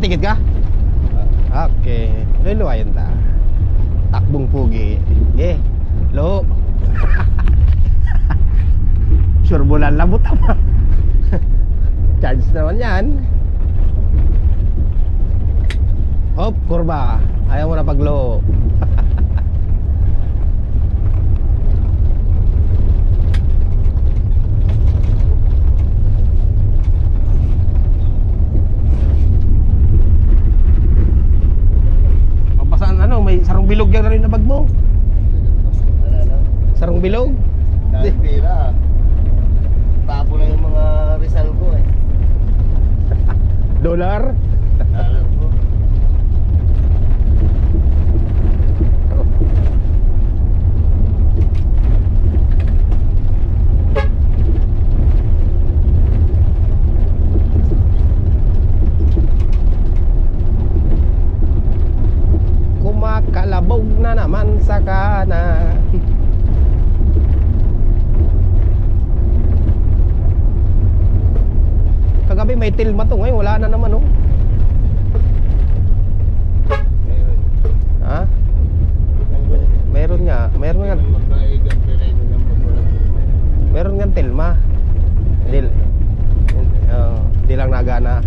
Nakatikit ka? Okay. Luluwayan ta. Takbong pugi. Okay. Lo. Sure bulan labot apa. Charge naman yan. Hop, kurba. Ayaw mo na paglo. May sarong bilog yan rin na bag mo. Sarong bilog? Dahil pira. Tapo lang yung mga Rizal ko eh. Dollar? Dollar ko. Kumakalabog na naman sa kana. Kagabi may tilma to, ngayon wala na naman oh. Ha? Meron nga, meron nga. Meron nga tilma. Di lang nagana.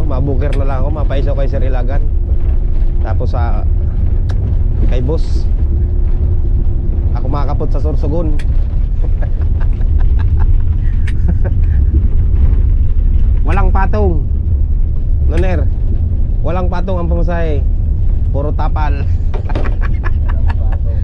Mabuker na lang ako, mapaiso kay Sir Ilagan. Tapos kay boss. Ako makakapot sa Sorsogon. Walang patong. Noner, walang patong ang pamasahe. Puro tapal. Walang patong.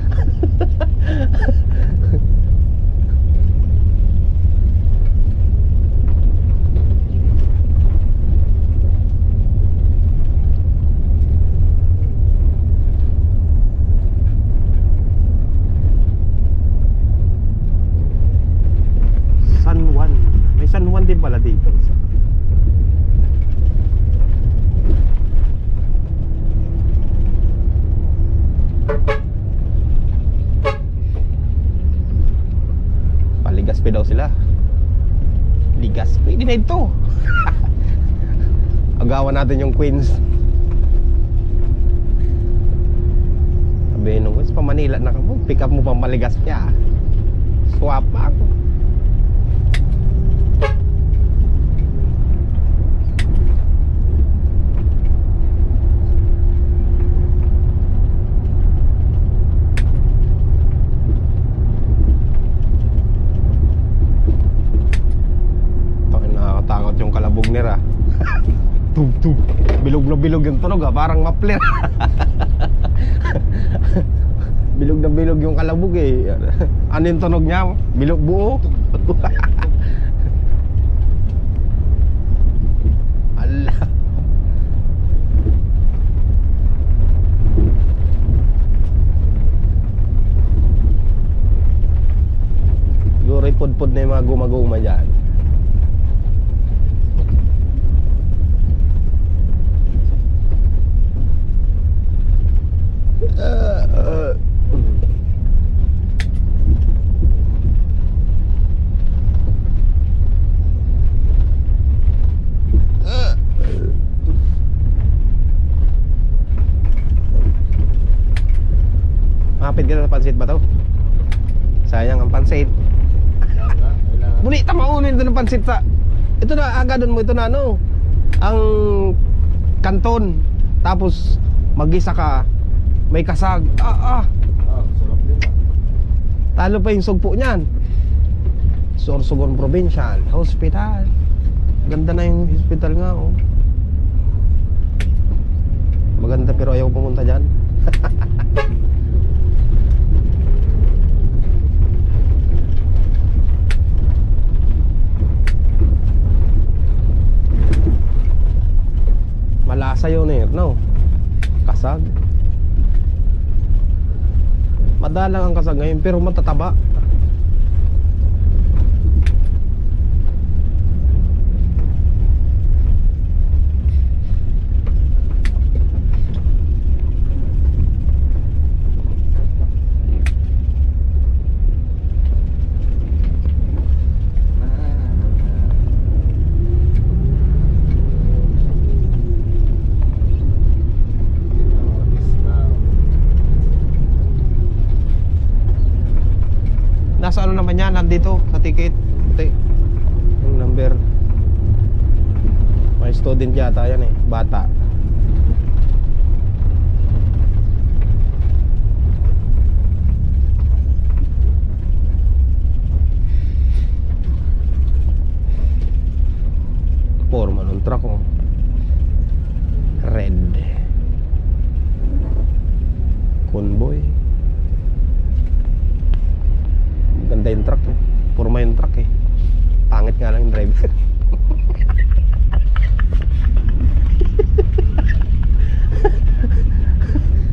San Juan din pala dito. Paligaspi daw sila. Ligaspi din ito. Agawan natin yung Queens. Sabi nung pa Manila na ka mo, pick up mo pa Maligaspi ah. Swap pa ako. Yung kalabog nila. Tug tug. Bilog na bilog yung tunog ha. Parang mapler. Bilog na bilog yung kalabog eh. Ano yung tunog niya? Bilog buo. Allah. Siguro ipod-pod na yung mga gumaguma dyan. Mapit ka na sa pansit ba to? Sayang ang pansit. Muli, tamaunin ito ng pansit sa... Ito na, agadon mo ito na ano. Ang kanton. Tapos mag-isa ka. May kasag. Sarap din. Talo pa yung sugpo niyan. Sorsogon Provincial Hospital. Ganda na yung hospital nga oh. Maganda pero ayaw pumunta dyan. Malasa yun eh, no? Kasag. Madalang ang kasag ngayon pero matataba. Student yata yan eh, bata. Forma ng truck oh. Red convoy. Ganda yung truck eh. Forma yung truck eh. Pangit nga lang yung driver.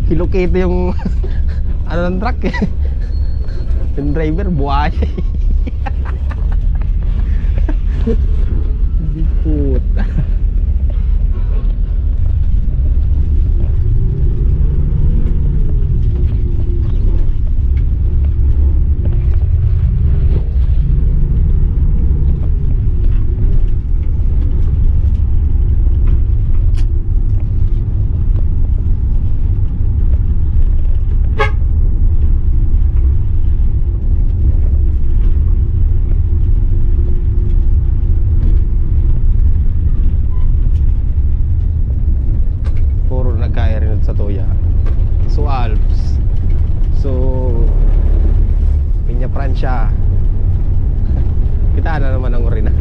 Hilokito yung ano ng truck eh. Yung driver buhay. Puta. Sa Toya. So Alps. So Piña Francia. Kita na naman ang Orinal.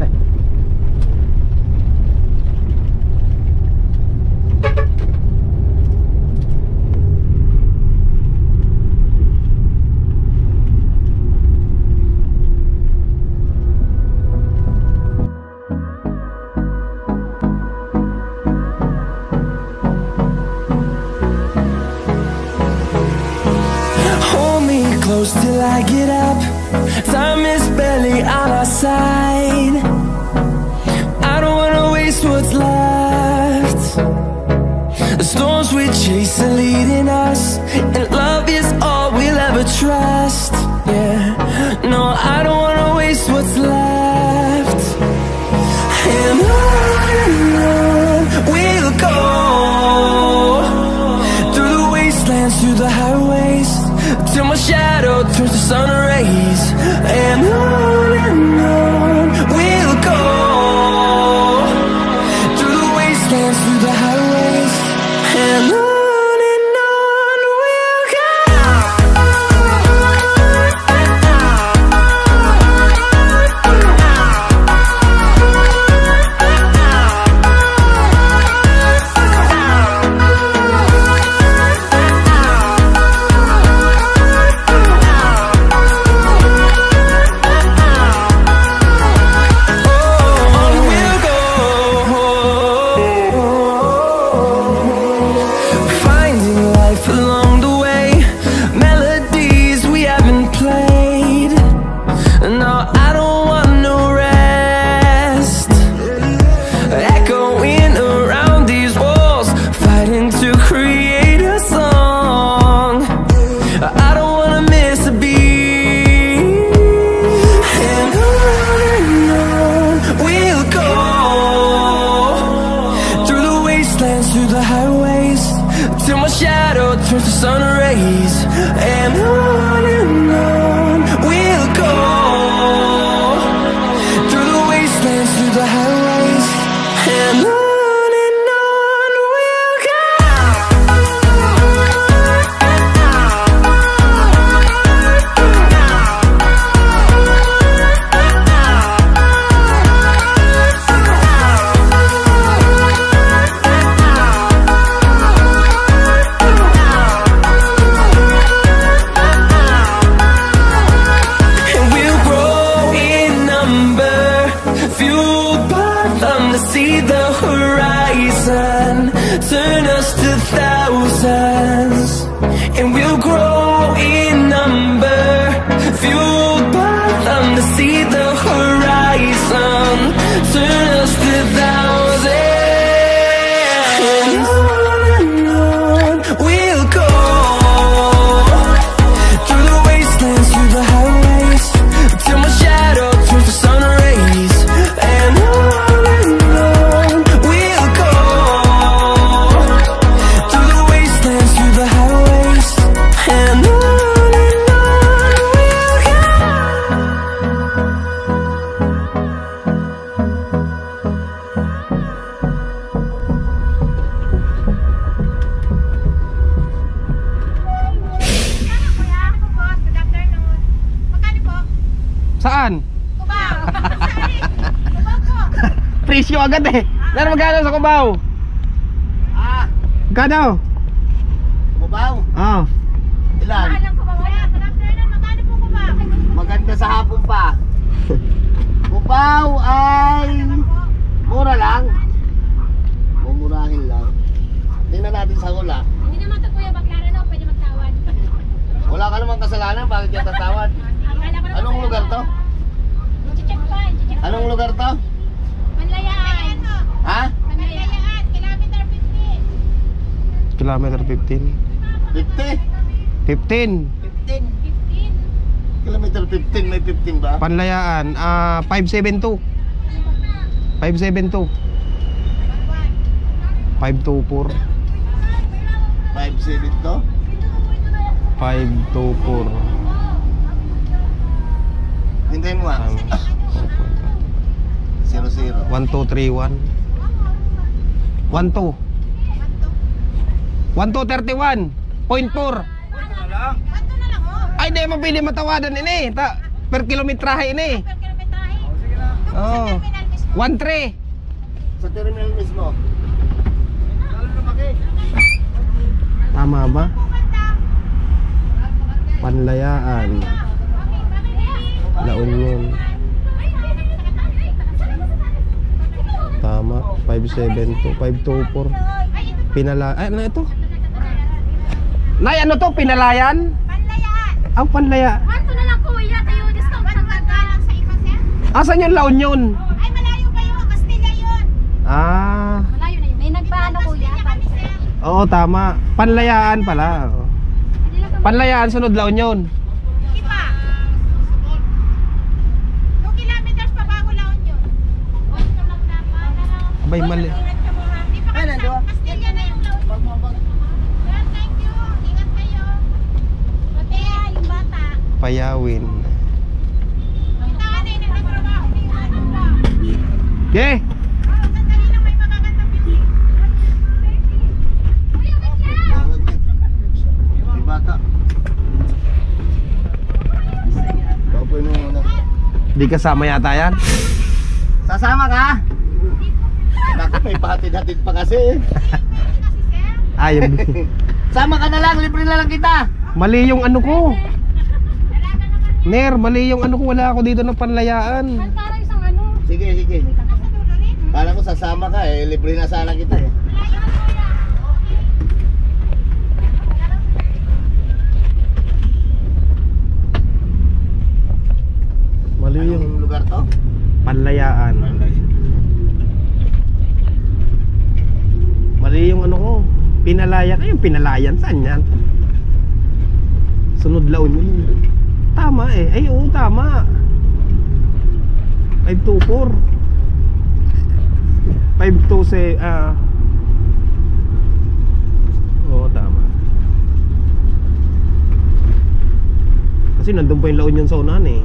Close till I get up. Time is barely on our side. I don't wanna waste what's left. The storms we chase are leading us, and love is all we'll ever trust. Yeah, no, I don't wanna waste what's left. And on we'll go, through the wastelands, through the highways, till my shadow turns to sun rays. And on we'll go, through the wastelands, through the highways, and on we'll go. Through the highways, till my shadow turns to sun rays. And on we'll go, through the wastelands, through the highways, and on we'll go. nyo agad eh. Ner, magkano sa Cubao? Magkano? Kubaw. Ah. Ilan? Maganda sa hapon pa. Kubaw ay mura lang. Mumurahin lang. Tingnan natin sa hula. Hindi naman to kuya, baklaran na, pwede magtawad. Wala ka namang kasalanan, bakit ka tatawad? Anong lugar to? Check pa, check. Anong lugar to? Manlayaan. Ha? Manlayaan, kilometer 15. Kilometer 15. 50? 15. 15. Kilometer 15, may 15 ba? Panlayaan, 572. 572. 524. 5-7 to? 524. Hintayin mo nga. 0-0. 1231. 12. 1231. 0.4. Ay, di mabili matawadan ini. Per kilometrahe ini. Oh. 13. Sa terminal mismo. Tama ba? Panlayaan. La Union. Tama. 572. 524. Pinala... Ay, ano ito? Nay, ano to? Pinalayan? Panlayaan. Ang panlaya. Kwanto na lang kuya, tayo discount sa magalang sa iba sir. Asan yung La Union? Ay malayo kayo, Castilla yun. Ah. Malayo na yun. May nagpaano kuya, kami sir. Oo, tama. Panlayaan pala. Panlayaan, sunod La Union. Hindi pa. 2 kilometers pa bago laon yun. Abay, mali. Hindi pa kami sa Castilla na yung laon. Sir, thank you. Ingat kayo. Pati yung bata. Payawin. Kita ka na yung nagtatrabaho. Ano ba? Okay. Sandali lang, may makakantang bibig. Kuya, wait lang. Di bata. Paupuin mo muna. Di kasama yata yan. Sasama ka? Naku, may patid-hatid pa kasi eh. Ayun. Sama ka na lang, libre na lang kita. Mali yung ano ko. Ner, mali yung ano ko. Wala ako dito ng panlayaan. Para isang ano. Sige, sige. Kala ko sasama ka eh, libre na sana kita eh. Mali yung Anong lugar to? panlayaan. Mali yung ano ko. Pinalayan. Ay, yung pinalayan. Saan yan? Sunod La Union. Tama eh. Ay, oo, tama. 524. 526. Oo, tama. Kasi nandun pa yung La Union sa unahan eh.